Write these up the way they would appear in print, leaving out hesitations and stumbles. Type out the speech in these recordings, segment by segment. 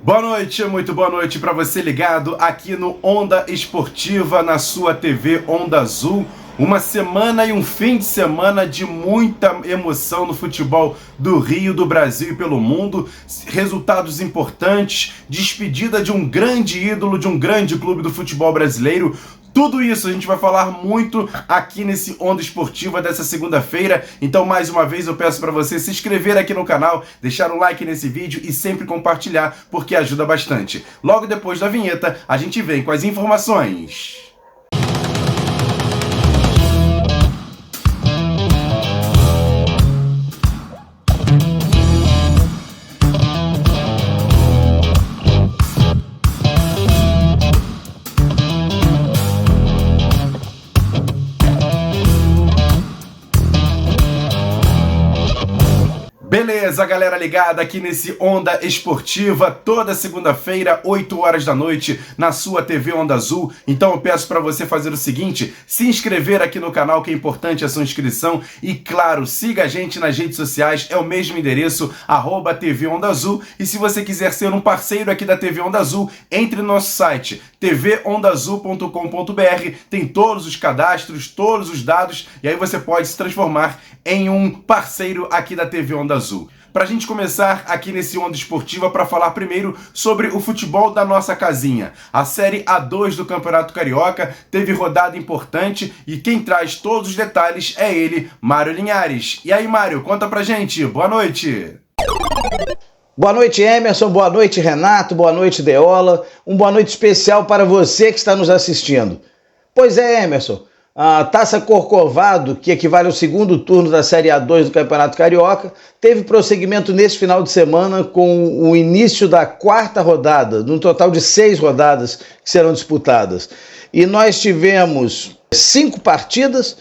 Boa noite, muito boa noite para você ligado aqui no Onda Esportiva, na sua TV Onda Azul. Uma semana e um fim de semana de muita emoção no futebol do Rio, do Brasil e pelo mundo. Resultados importantes, despedida de um grande ídolo, de um grande clube do futebol brasileiro. Tudo isso a gente vai falar muito aqui nesse Onda Esportiva dessa segunda-feira. Então, mais uma vez, eu peço para você se inscrever aqui no canal, deixar um like nesse vídeo e sempre compartilhar, porque ajuda bastante. Logo depois da vinheta, a gente vem com as informações. Beleza, galera ligada aqui nesse Onda Esportiva, toda segunda-feira, 8 horas da noite, na sua TV Onda Azul. Então eu peço para você fazer o seguinte, se inscrever aqui no canal, que é importante a sua inscrição. E claro, siga a gente nas redes sociais, é o mesmo endereço, @TV Onda Azul. E se você quiser ser um parceiro aqui da TV Onda Azul, entre no nosso site, tvondaazul.com.br, tem todos os cadastros, todos os dados, e aí você pode se transformar em um parceiro aqui da TV Onda Azul. Para a gente começar aqui nesse Onda Esportiva, para falar primeiro sobre o futebol da nossa casinha. A Série A2 do Campeonato Carioca teve rodada importante e quem traz todos os detalhes é ele, Mário Linhares. E aí, Mário, conta pra gente. Boa noite. Boa noite, Emerson, boa noite, Renato, boa noite, Deola. Boa noite especial para você que está nos assistindo. Pois é, Emerson, a Taça Corcovado, que equivale ao segundo turno da Série A2 do Campeonato Carioca, teve prosseguimento nesse final de semana com o início da quarta rodada, num total de 6 rodadas que serão disputadas. E nós tivemos 5 partidas.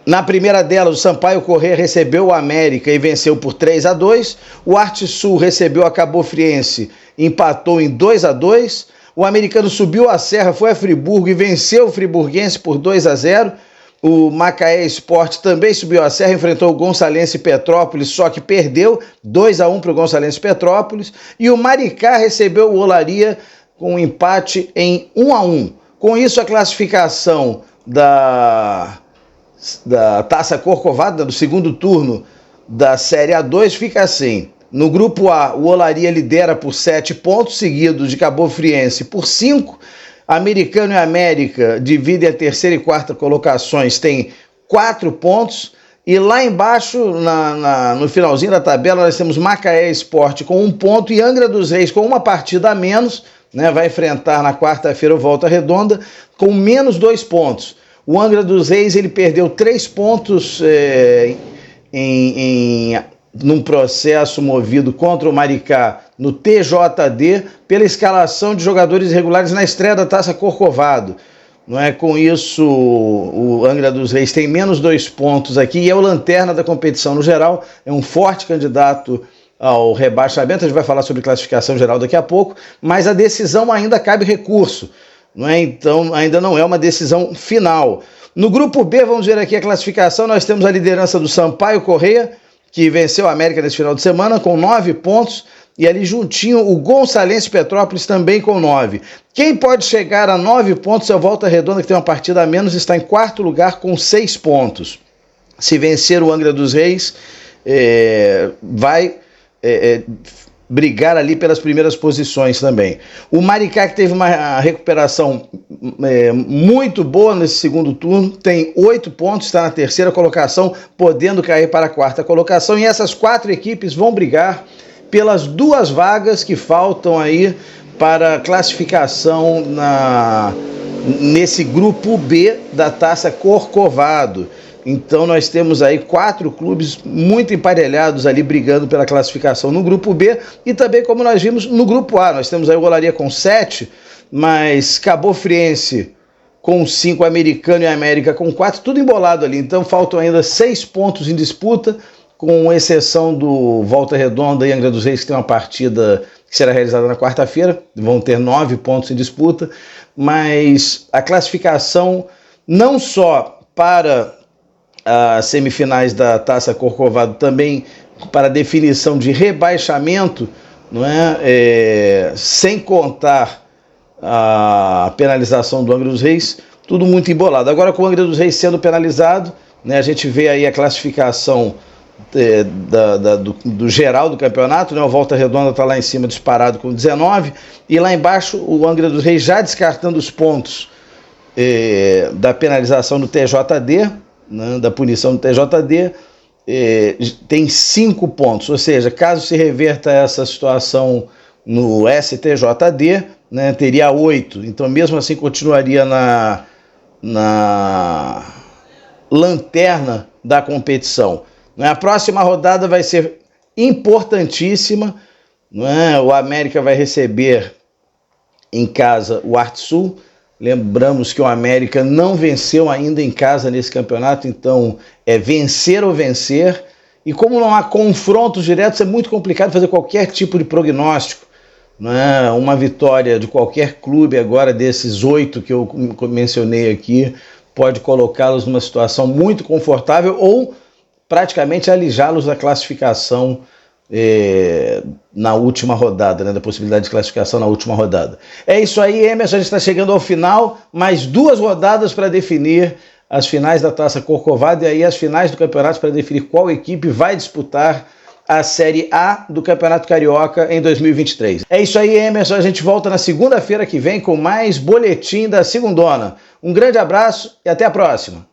Na primeira delas, o Sampaio Corrêa recebeu o América e venceu por 3-2. O Arte Sul recebeu a Cabo Friense e empatou em 2-2. O Americano subiu a Serra, foi a Friburgo e venceu o Friburguense por 2-0. O Macaé Esporte também subiu a Serra, enfrentou o Gonçalense Petrópolis, só que perdeu 2-1 para o Gonçalense Petrópolis. E o Maricá recebeu o Olaria com um empate em 1-1. Com isso, a classificação da Taça Corcovado, do segundo turno da Série A2, fica assim. No grupo A, o Olaria lidera por 7 pontos, seguido de Cabo Friense por 5. Americano e América dividem a terceira e quarta colocações, tem 4 pontos. E lá embaixo, no finalzinho da tabela, nós temos Macaé Esporte com 1 ponto e Angra dos Reis com uma partida a menos, né, vai enfrentar na quarta-feira o Volta Redonda com menos 2 pontos. O Angra dos Reis ele perdeu 3 pontos num processo movido contra o Maricá no TJD pela escalação de jogadores irregulares na estreia da Taça Corcovado. Não é? Com isso, o Angra dos Reis tem menos 2 pontos aqui e é o lanterna da competição no geral, é um forte candidato ao rebaixamento. A gente vai falar sobre classificação geral daqui a pouco, mas a decisão ainda cabe recurso. Não é? Então ainda não é uma decisão final. No grupo B, vamos ver aqui a classificação, nós temos a liderança do Sampaio Corrêa, que venceu a América nesse final de semana com 9 pontos, e ali juntinho o Gonçalense Petrópolis também com 9. Quem pode chegar a 9 pontos é o Volta Redonda, que tem uma partida a menos, está em 4º lugar com 6 pontos. Se vencer o Angra dos Reis, vai brigar ali pelas primeiras posições também. O Maricá, que teve uma recuperação muito boa nesse segundo turno, tem 8 pontos, está na terceira colocação, podendo cair para a quarta colocação, e essas 4 equipes vão brigar pelas 2 vagas que faltam aí para classificação nesse grupo B da Taça Corcovado. Então nós temos aí 4 clubes muito emparelhados ali brigando pela classificação no grupo B, e também, como nós vimos, no grupo A. Nós temos aí o Olaria com 7, mas Cabo Friense com 5, Americano e América com 4, tudo embolado ali. Então faltam ainda 6 pontos em disputa, com exceção do Volta Redonda e Angra dos Reis, que tem uma partida que será realizada na quarta-feira, vão ter 9 pontos em disputa, mas a classificação não só para as semifinais da Taça Corcovado, também para definição de rebaixamento não sem contar a penalização do Angra dos Reis, tudo muito embolado. Agora, com o Angra dos Reis sendo penalizado, né, a gente vê aí a classificação do geral do campeonato, né? O Volta Redonda está lá em cima disparado com 19, e lá embaixo o Angra dos Reis já descartando os pontos da penalização do TJD, né, da punição do TJD, tem 5 pontos, ou seja, caso se reverta essa situação no STJD, né, teria 8, então mesmo assim continuaria na lanterna da competição. A próxima rodada vai ser importantíssima, o América vai receber em casa o Arte Sul. Lembramos que o América não venceu ainda em casa nesse campeonato, então é vencer ou vencer. E como não há confrontos diretos, é muito complicado fazer qualquer tipo de prognóstico. Uma vitória de qualquer clube agora, desses 8 que eu mencionei aqui, pode colocá-los numa situação muito confortável ou praticamente alijá-los da classificação na última rodada, né, da possibilidade de classificação na última rodada. É isso aí, Emerson, a gente está chegando ao final, mais 2 rodadas para definir as finais da Taça Corcovado e aí as finais do campeonato para definir qual equipe vai disputar a Série A do Campeonato Carioca em 2023. É isso aí, Emerson, a gente volta na segunda-feira que vem com mais boletim da Segundona. Um grande abraço e até a próxima.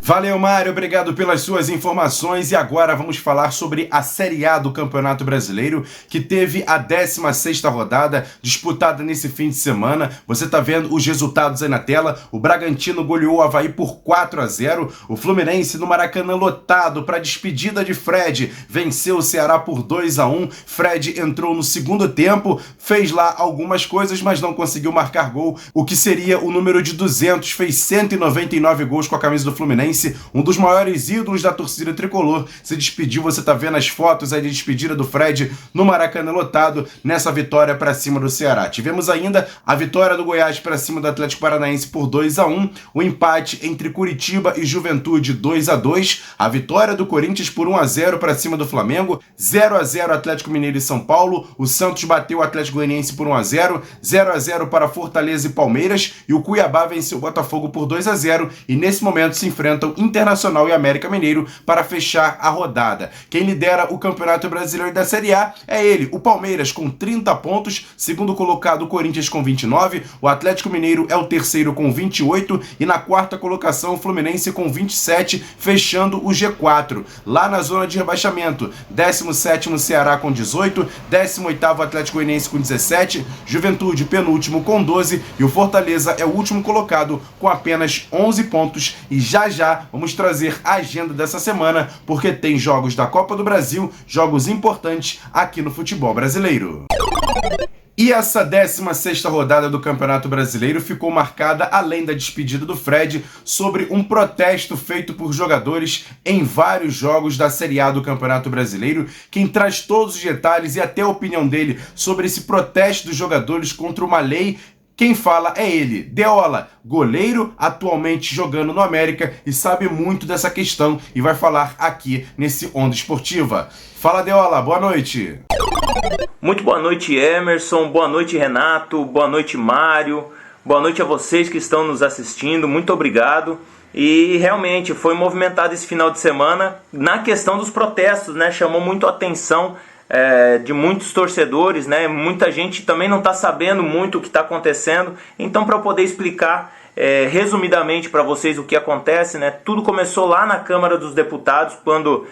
Valeu, Mário, obrigado pelas suas informações. E agora vamos falar sobre a Série A do Campeonato Brasileiro, que teve a 16ª rodada disputada nesse fim de semana. Você tá vendo os resultados aí na tela. O Bragantino goleou o Avaí por 4-0. O Fluminense no Maracanã lotado para despedida de Fred venceu o Ceará por 2-1. Fred entrou no segundo tempo, fez lá algumas coisas, mas não conseguiu marcar gol, o que seria o número de 200. Fez 199 gols com a camisa do Fluminense. Um dos maiores ídolos da torcida tricolor se despediu. Você tá vendo as fotos aí de despedida do Fred no Maracanã lotado nessa vitória para cima do Ceará. Tivemos ainda a vitória do Goiás para cima do Atlético Paranaense por 2-1, o empate entre Curitiba e Juventude 2-2, a vitória do Corinthians por 1-0 para cima do Flamengo, 0-0 Atlético Mineiro e São Paulo, o Santos bateu o Atlético Goianiense por 1-0, 0-0 para Fortaleza e Palmeiras, e o Cuiabá venceu o Botafogo por 2-0, e nesse momento se enfrentam Internacional e América Mineiro para fechar a rodada. Quem lidera o Campeonato Brasileiro da Série A é ele, o Palmeiras, com 30 pontos, segundo colocado o Corinthians com 29, o Atlético Mineiro é o terceiro com 28 e na quarta colocação o Fluminense com 27, fechando o G4. Lá na zona de rebaixamento, 17º Ceará com 18, 18º Atlético Goianiense com 17, Juventude penúltimo com 12 e o Fortaleza é o último colocado com apenas 11 pontos. E já vamos trazer a agenda dessa semana, porque tem jogos da Copa do Brasil, jogos importantes aqui no futebol brasileiro. E essa 16ª rodada do Campeonato Brasileiro ficou marcada, além da despedida do Fred, sobre um protesto feito por jogadores em vários jogos da Série A do Campeonato Brasileiro. Quem traz todos os detalhes e até a opinião dele sobre esse protesto dos jogadores contra uma lei, quem fala é ele, Deola, goleiro, atualmente jogando no América e sabe muito dessa questão e vai falar aqui nesse Onda Esportiva. Fala, Deola, boa noite. Muito boa noite, Emerson, boa noite, Renato, boa noite, Mário, boa noite a vocês que estão nos assistindo, muito obrigado. E realmente foi movimentado esse final de semana na questão dos protestos, né? Chamou muito a atenção de muitos torcedores, né? Muita gente também não está sabendo muito o que está acontecendo. Então, para eu poder explicar resumidamente para vocês o que acontece, né? Tudo começou lá na Câmara dos Deputados, quando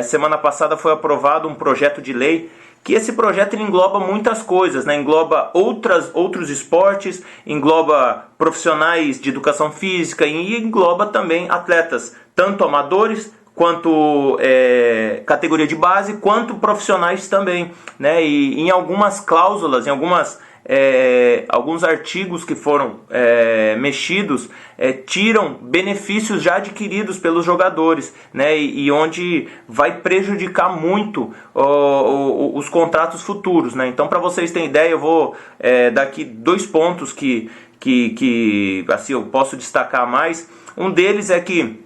semana passada foi aprovado um projeto de lei, que esse projeto ele engloba muitas coisas, né? Engloba outros esportes, engloba profissionais de educação física e engloba também atletas, tanto amadores quanto categoria de base, quanto profissionais também, né? E em algumas cláusulas, em alguns artigos que foram mexidos, tiram benefícios já adquiridos pelos jogadores, né? E onde vai prejudicar muito os contratos futuros, né? Então, para vocês terem ideia, eu vou dar aqui 2 pontos que assim, eu posso destacar mais. Um deles é que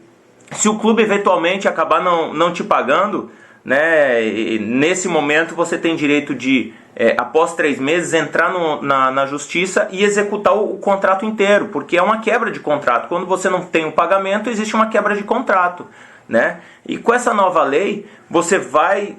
se o clube eventualmente acabar não te pagando, né? E nesse momento você tem direito de, após 3 meses, entrar na justiça e executar o contrato inteiro, porque é uma quebra de contrato. Quando você não tem o pagamento, existe uma quebra de contrato, né? E com essa nova lei,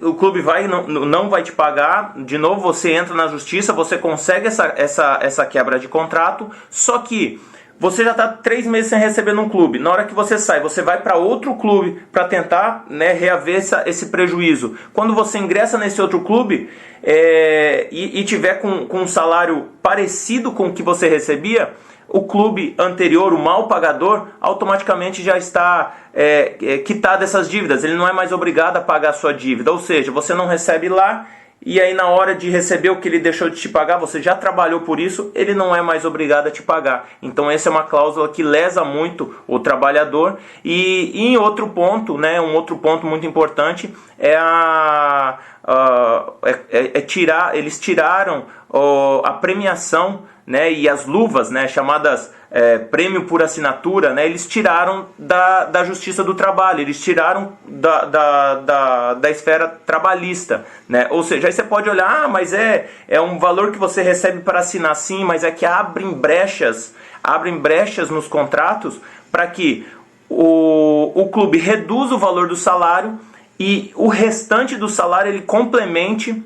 o clube não vai te pagar, de novo você entra na justiça, você consegue essa quebra de contrato, só que você já está 3 meses sem receber num clube. Na hora que você sai, você vai para outro clube para tentar, né, reaver esse prejuízo. Quando você ingressa nesse outro clube e tiver com um salário parecido com o que você recebia, o clube anterior, o mal pagador, automaticamente já está quitado dessas dívidas. Ele não é mais obrigado a pagar a sua dívida. Ou seja, você não recebe lá, e aí na hora de receber o que ele deixou de te pagar, você já trabalhou por isso, ele não é mais obrigado a te pagar. Então essa é uma cláusula que lesa muito o trabalhador. E em outro ponto, né, um outro ponto muito importante eles tiraram a premiação, né, e as luvas, né, chamadas prêmio por assinatura, né, eles tiraram da Justiça do Trabalho, eles tiraram da esfera trabalhista, né? Ou seja, aí você pode olhar, mas é um valor que você recebe para assinar, sim, mas é que abrem brechas nos contratos para que o clube reduza o valor do salário e o restante do salário ele complemente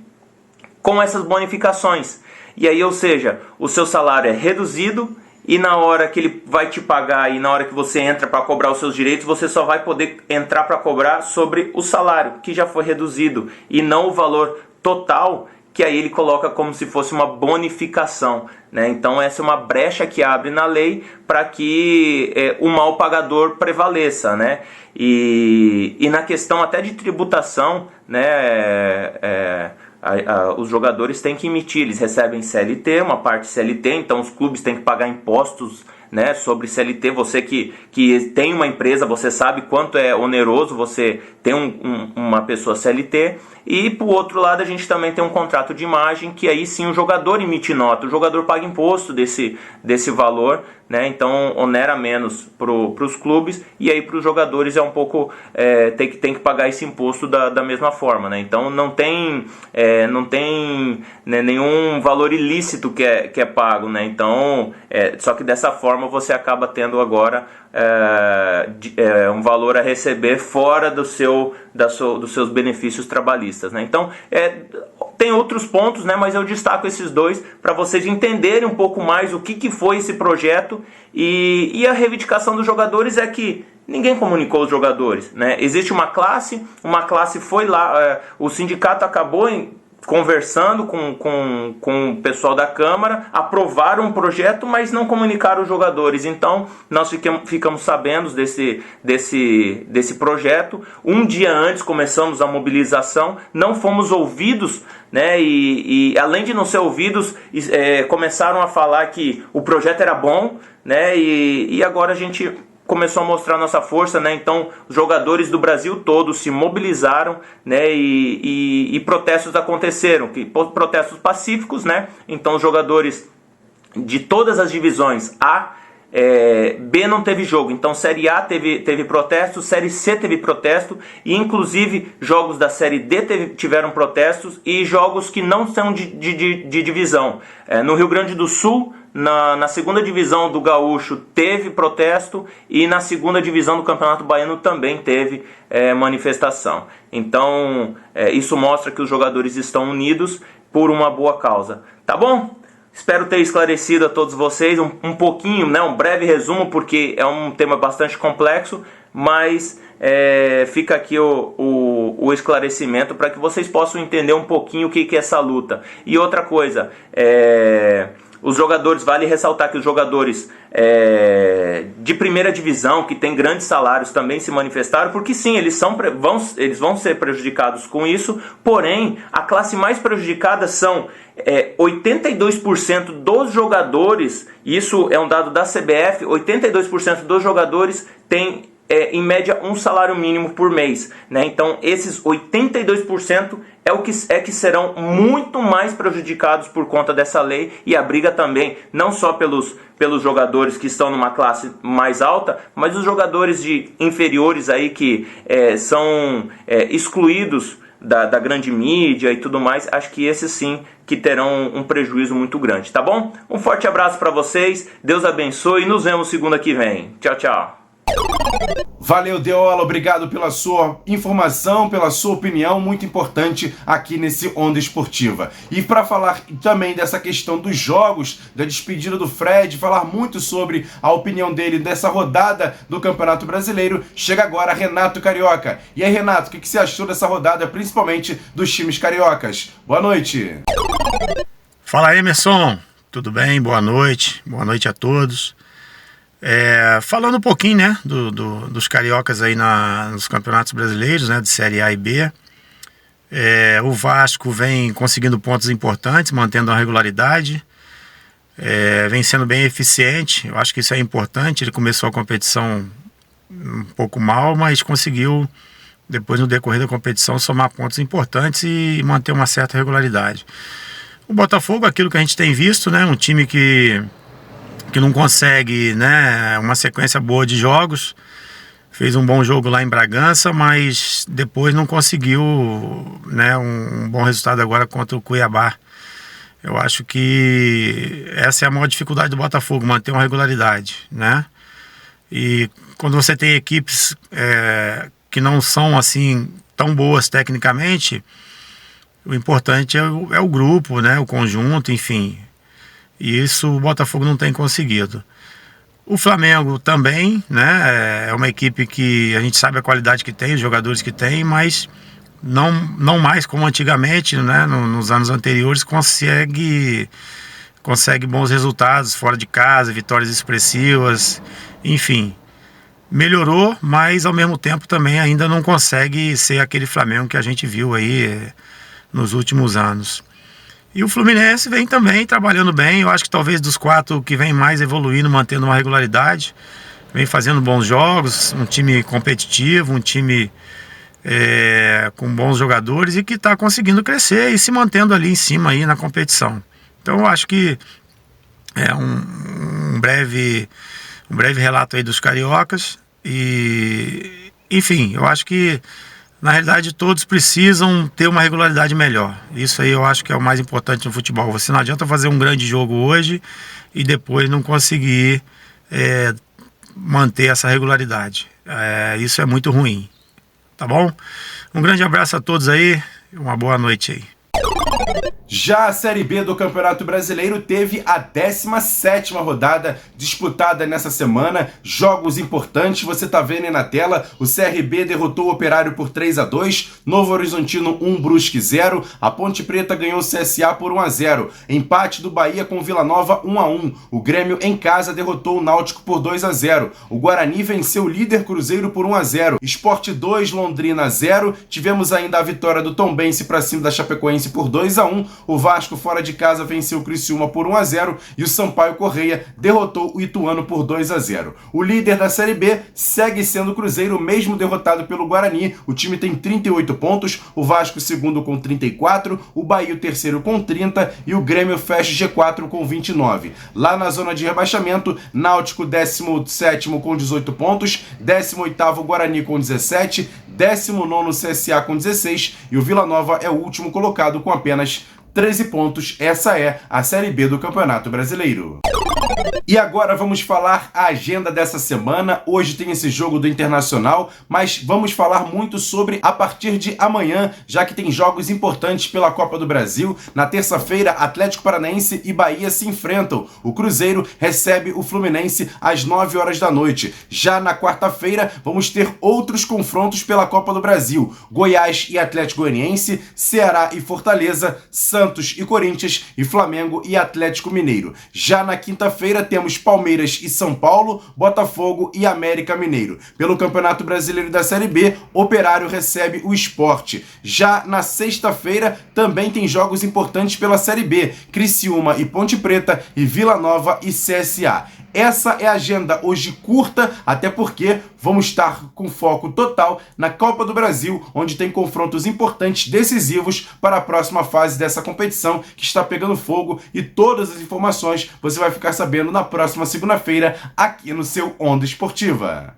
com essas bonificações. E aí, ou seja, o seu salário é reduzido e na hora que ele vai te pagar e na hora que você entra para cobrar os seus direitos, você só vai poder entrar para cobrar sobre o salário que já foi reduzido e não o valor total, que aí ele coloca como se fosse uma bonificação, né? Então essa é uma brecha que abre na lei para que o mal pagador prevaleça, né? E na questão até de tributação, né? Os jogadores têm que emitir, eles recebem CLT, uma parte CLT, então os clubes têm que pagar impostos, né, sobre CLT. Você que tem uma empresa, você sabe quanto é oneroso você ter uma pessoa CLT. E por outro lado a gente também tem um contrato de imagem, que aí sim o jogador emite nota, o jogador paga imposto desse valor, né? Então onera menos para os clubes, e aí para os jogadores é um pouco tem que pagar esse imposto da mesma forma, né? Então não tem né, nenhum valor ilícito que é pago, né? Então só que dessa forma você acaba tendo agora um valor a receber fora dos seus benefícios trabalhistas, né? Então tem outros pontos, né, mas eu destaco esses dois para vocês entenderem um pouco mais o que foi esse projeto. E a reivindicação dos jogadores é que ninguém comunicou os jogadores, né? Existe uma classe foi lá, o sindicato acabou conversando com o pessoal da Câmara, aprovaram um projeto, mas não comunicaram os jogadores. Então nós ficamos sabendo desse projeto. Um dia antes começamos a mobilização, não fomos ouvidos, né? E além de não ser ouvidos, começaram a falar que o projeto era bom, né? E agora a gente começou a mostrar nossa força, né? Então os jogadores do Brasil todo se mobilizaram, né? E protestos aconteceram, protestos pacíficos, né? Então os jogadores de todas as divisões A, B não teve jogo, então Série A teve protesto, Série C teve protesto, e inclusive jogos da Série D tiveram protestos, e jogos que não são de divisão. No Rio Grande do Sul, na segunda divisão do Gaúcho teve protesto, e na segunda divisão do Campeonato Baiano também teve manifestação. Então isso mostra que os jogadores estão unidos por uma boa causa. Tá bom? Espero ter esclarecido a todos vocês um pouquinho, né, um breve resumo, porque é um tema bastante complexo, mas fica aqui o esclarecimento para que vocês possam entender um pouquinho o que é essa luta. E outra coisa, os jogadores, vale ressaltar que os jogadores de primeira divisão, que tem grandes salários, também se manifestaram, porque sim, eles vão ser prejudicados com isso, porém, a classe mais prejudicada são 82% dos jogadores, isso é um dado da CBF, 82% dos jogadores têm em média um salário mínimo por mês, né? Então esses 82% que serão muito mais prejudicados por conta dessa lei, e a briga também não só pelos jogadores que estão numa classe mais alta, mas os jogadores inferiores aí que são excluídos da grande mídia e tudo mais, acho que esses sim que terão um prejuízo muito grande, tá bom? Um forte abraço para vocês, Deus abençoe e nos vemos segunda que vem. Tchau, tchau. Valeu, Deola, obrigado pela sua informação, pela sua opinião, muito importante aqui nesse Onda Esportiva. E para falar também dessa questão dos jogos, da despedida do Fred, falar muito sobre a opinião dele dessa rodada do Campeonato Brasileiro, chega agora Renato Carioca. E aí, Renato, o que você achou dessa rodada, principalmente dos times cariocas? Boa noite. Fala, Emerson, tudo bem? Boa noite a todos. Falando um pouquinho, né, dos cariocas aí nos campeonatos brasileiros, né, de Série A e B, o Vasco vem conseguindo pontos importantes, mantendo a regularidade, vem sendo bem eficiente. Eu acho que isso é importante. Ele começou a competição um pouco mal, mas conseguiu, depois no decorrer da competição, somar pontos importantes e manter uma certa regularidade. O Botafogo, aquilo que a gente tem visto, né, um time que não consegue, né, uma sequência boa de jogos. Fez um bom jogo lá em Bragança, mas depois não conseguiu, né, um bom resultado agora contra o Cuiabá. Eu acho que essa é a maior dificuldade do Botafogo, manter uma regularidade, né? E quando você tem equipes que não são assim tão boas tecnicamente, o importante é o grupo, né, o conjunto, enfim. E isso o Botafogo não tem conseguido. O Flamengo também, né, é uma equipe que a gente sabe a qualidade que tem, os jogadores que tem, mas não mais como antigamente, né, nos anos anteriores, consegue bons resultados fora de casa, vitórias expressivas, enfim. Melhorou, mas ao mesmo tempo também ainda não consegue ser aquele Flamengo que a gente viu aí nos últimos anos. E o Fluminense vem também trabalhando bem. Eu acho que talvez dos 4 que vem mais evoluindo, mantendo uma regularidade, vem fazendo bons jogos, um time competitivo, um time com bons jogadores e que está conseguindo crescer e se mantendo ali em cima aí na competição. Então eu acho que é um breve relato aí dos cariocas e, enfim, eu acho que na realidade todos precisam ter uma regularidade melhor. Isso aí eu acho que é o mais importante no futebol. Você não adianta fazer um grande jogo hoje e depois não conseguir manter essa regularidade. Isso é muito ruim, tá bom? Um grande abraço a todos aí, uma boa noite aí. Já a Série B do Campeonato Brasileiro teve a 17ª rodada disputada nessa semana, jogos importantes, você tá vendo aí na tela, o CRB derrotou o Operário por 3-2, Novo Horizontino 1, Brusque 0, a Ponte Preta ganhou o CSA por 1-0, empate do Bahia com Vila Nova 1-1, o Grêmio em casa derrotou o Náutico por 2-0, o Guarani venceu o líder Cruzeiro por 1-0, Sport 2, Londrina 0, tivemos ainda a vitória do Tombense para cima da Chapecoense por 2-1, o Vasco fora de casa venceu o Criciúma por 1-0 e o Sampaio Correia derrotou o Ituano por 2-0. O líder da Série B segue sendo o Cruzeiro, mesmo derrotado pelo Guarani. O time tem 38 pontos, o Vasco segundo com 34, o Bahia o terceiro com 30 e o Grêmio fecha G4 com 29. Lá na zona de rebaixamento, Náutico 17º com 18 pontos, 18º Guarani com 17, 19º CSA com 16 e o Vila Nova é o último colocado com apenas 13 pontos. Essa é a Série B do Campeonato Brasileiro. E agora vamos falar a agenda dessa semana. Hoje tem esse jogo do Internacional, mas vamos falar muito sobre a partir de amanhã, já que tem jogos importantes pela Copa do Brasil. Na terça-feira, Atlético Paranaense e Bahia se enfrentam. O Cruzeiro recebe o Fluminense às 9 horas da noite. Já na quarta-feira, vamos ter outros confrontos pela Copa do Brasil. Goiás e Atlético Goianiense, Ceará e Fortaleza, Santos e Corinthians e Flamengo e Atlético Mineiro. Já na quinta-feira temos Palmeiras e São Paulo, Botafogo e América Mineiro. Pelo Campeonato Brasileiro da Série B, Operário recebe o Sport. Já na sexta-feira também tem jogos importantes pela Série B, Criciúma e Ponte Preta e Vila Nova e CSA. Essa é a agenda hoje curta, até porque vamos estar com foco total na Copa do Brasil, onde tem confrontos importantes, decisivos para a próxima fase dessa competição que está pegando fogo, e todas as informações você vai ficar sabendo na próxima segunda-feira aqui no seu Onda Esportiva.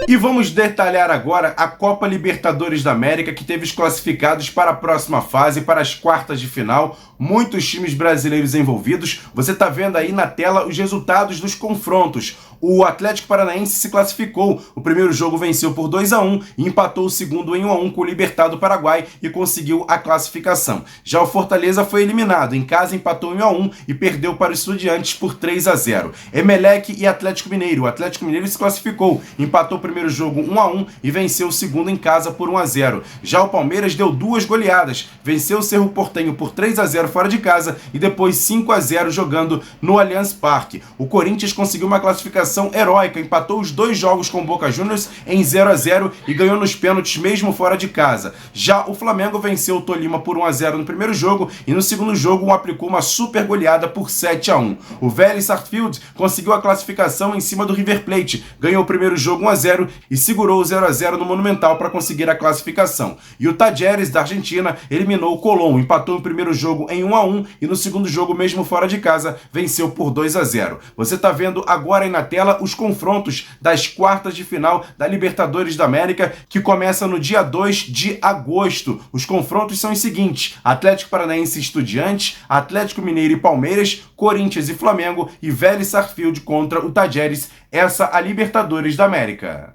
E vamos detalhar agora a Copa Libertadores da América, que teve os classificados para a próxima fase, para as quartas de final. Muitos times brasileiros envolvidos. Você está vendo aí na tela os resultados dos confrontos. O Atlético Paranaense se classificou. O primeiro jogo venceu por 2-1 e empatou o segundo em 1-1 com o Libertad do Paraguai e conseguiu a classificação. Já o Fortaleza foi eliminado. Em casa empatou em 1-1 e perdeu para os Estudiantes por 3-0. Emelec e Atlético Mineiro. O Atlético Mineiro se classificou. Empatou o primeiro jogo 1-1 e venceu o segundo em casa por 1-0. Já o Palmeiras deu 2 goleadas. Venceu o Cerro Porteño por 3-0 fora de casa e depois 5-0 jogando no Allianz Parque. O Corinthians conseguiu uma classificação heróica, empatou os 2 jogos com o Boca Juniors em 0-0 e ganhou nos pênaltis mesmo fora de casa. Já o Flamengo venceu o Tolima por 1-0 no primeiro jogo e no segundo jogo aplicou uma super goleada por 7-1. O Vélez Sarsfield conseguiu a classificação em cima do River Plate, ganhou o primeiro jogo 1-0 e segurou o 0-0 no Monumental para conseguir a classificação. E o Talleres da Argentina eliminou o Colón, empatou o primeiro jogo em 1-1 e no segundo jogo mesmo fora de casa venceu por 2-0. Você está vendo agora aí na tela os confrontos das quartas de final da Libertadores da América, que começa no dia 2 de agosto. Os confrontos são os seguintes: Atlético Paranaense e Estudiantes, Atlético Mineiro e Palmeiras, Corinthians e Flamengo e Vélez Sarsfield contra o Talleres. Essa a Libertadores da América.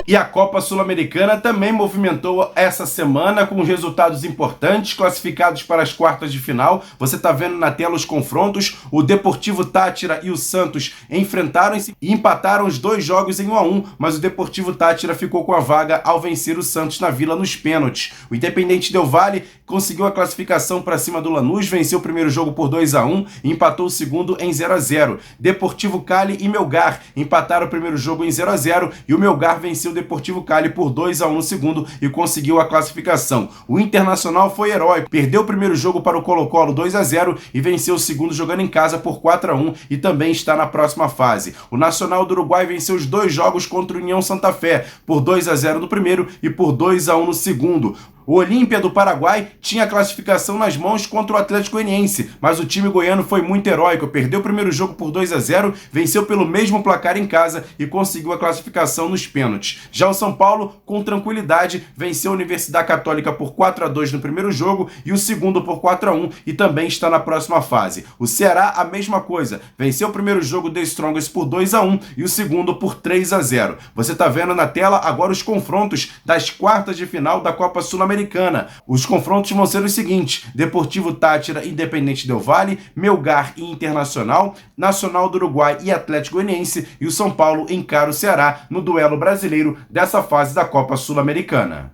E a Copa Sul-Americana também movimentou essa semana com resultados importantes, classificados para as quartas de final. Você está vendo na tela os confrontos. O Deportivo Táchira e o Santos enfrentaram-se e empataram os 2 jogos em 1-1, mas o Deportivo Táchira ficou com a vaga ao vencer o Santos na Vila nos pênaltis. O Independente Del Valle conseguiu a classificação para cima do Lanús, venceu o primeiro jogo por 2-1 e empatou o segundo em 0-0. Deportivo Cali e Melgar empataram o primeiro jogo em 0-0 e o Melgar venceu o Deportivo Cali por 2-1 no segundo e conseguiu a classificação. O Internacional foi heróico, perdeu o primeiro jogo para o Colo-Colo 2-0 e venceu o segundo jogando em casa por 4-1 e também está na próxima fase. O Nacional do Uruguai venceu os 2 jogos contra o União Santa Fé por 2-0 no primeiro e por 2-1 no segundo. O Olímpia do Paraguai tinha a classificação nas mãos contra o Atlético Goianiense, mas o time goiano foi muito heróico, perdeu o primeiro jogo por 2-0, venceu pelo mesmo placar em casa e conseguiu a classificação nos pênaltis. Já o São Paulo, com tranquilidade, venceu a Universidade Católica por 4-2 no primeiro jogo e o segundo por 4-1 e também está na próxima fase. O Ceará, a mesma coisa, venceu o primeiro jogo The Strongest por 2-1 e o segundo por 3-0. Você está vendo na tela agora os confrontos das quartas de final da Copa Sul-Americana. Os confrontos vão ser os seguintes: Deportivo Táchira e Independente Del Valle, Melgar e Internacional, Nacional do Uruguai e Atlético Goianiense, e o São Paulo encara o Ceará no duelo brasileiro dessa fase da Copa Sul-Americana.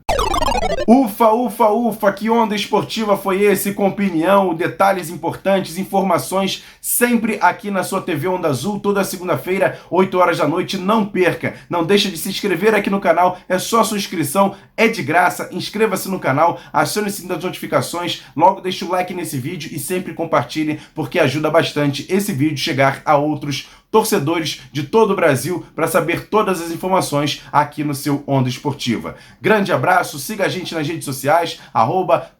Ufa, ufa, ufa, que onda esportiva foi esse? Com opinião, detalhes importantes, informações, sempre aqui na sua TV Onda Azul, toda segunda-feira, 8 horas da noite, não perca. Não deixa de se inscrever aqui no canal, é só sua inscrição, é de graça, inscreva-se no canal, acione o sininho das notificações, logo deixe o like nesse vídeo e sempre compartilhe, porque ajuda bastante esse vídeo chegar a outros torcedores de todo o Brasil para saber todas as informações aqui no seu Onda Esportiva. Grande abraço, siga a gente nas redes sociais,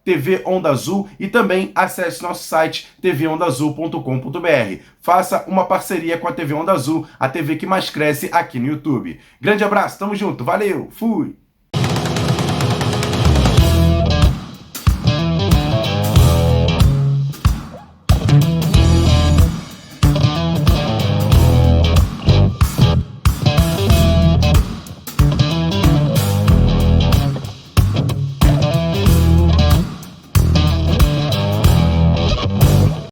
@TV Onda Azul e também acesse nosso site tvondaazul.com.br. Faça uma parceria com a TV Onda Azul, a TV que mais cresce aqui no YouTube. Grande abraço, tamo junto, valeu, fui!